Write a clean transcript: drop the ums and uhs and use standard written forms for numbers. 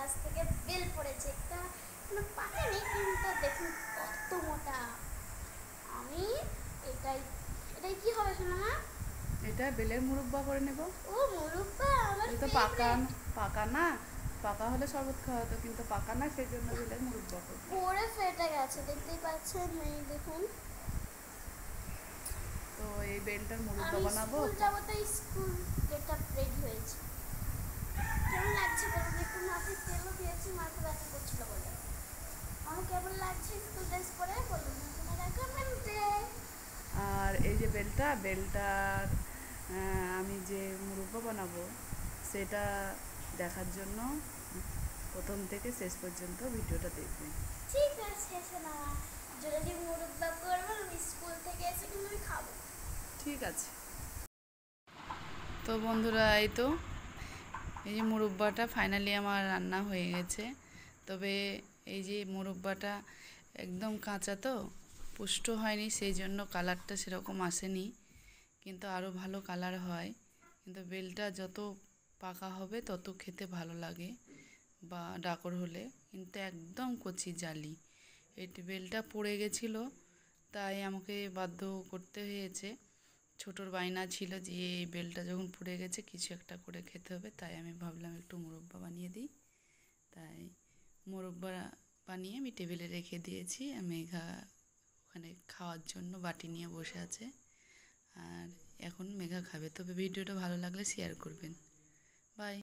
গাছ থেকে বেল পড়েছে, একটা কোনো পাকেনি কিন্তু দেখুন কত মোটা। আমি এটাই এটাই কি হবে শোনা মা? এটা বেলের মুরব্বা করে নেব। ও মুরব্বা আমার এটা তো পাকা ফেভারিট। পাকা না, পাকা হলে শরবত খাওয়া হতো, কিন্তু পাকা না, সেই জন্য বেলের মুরব্বা করবো। পড়ে ফেটে গেছে দেখতেই পাচ্ছেন, এই দেখুন। তো এই বেলটার মুরব্বা আমি বানাবো স্কুল তো। যাবো, তো স্কুল গেট আপ রেডি হয়েছে। কেমন লাগছে বলুন, একটু মাথায় তেলও দিয়েছি, মাথা ব্যথা করছিল বলে। আমার কেমন লাগছে স্কুল ড্রেস পরে বলুন আপনারা কমেন্টে। আর এই যে বেলটার আমি যে মুরব্বা বানাবো সেটা দেখার জন্য প্রথম থেকে শেষ পর্যন্ত ভিডিওটা দেখবেন। ঠিক আছে শোনা, যদি মুরব্বা করবো আমি স্কুল থেকে এসে কিন্তু আমি খাবো। ঠিক আছে। তো বন্ধুরা, এই যে মুরব্বাটা ফাইনালি আমার রান্না হয়ে গেছে। তবে এই যে মুরব্বাটা একদম কাঁচা তো, পুষ্ট হয়নি, সেই জন্য কালারটা সেরকম আসেনি, কিন্তু আরও ভালো কালার হয়। কিন্তু বেলটা যত পাকা হবে তত খেতে ভালো লাগে, বা ডাকর হলে। কিন্তু একদম কচি জালি, এই বেলটা পড়ে গেছিলো, তাই আমাকে বাধ্য করতে হয়েছে। ছোটোর বায়না ছিল যে এই বেলটা যখন পুড়ে গেছে কিছু একটা করে খেতে হবে, তাই আমি ভাবলাম একটু মুরব্বা বানিয়ে দিই। তাই মুরব্বা বানিয়ে আমি টেবিলে রেখে দিয়েছি। মেঘা ওখানে খাওয়ার জন্য বাটি নিয়ে বসে আছে, আর এখন মেঘা খাবে। তবে ভিডিওটা ভালো লাগলে শেয়ার করবেন। বাই।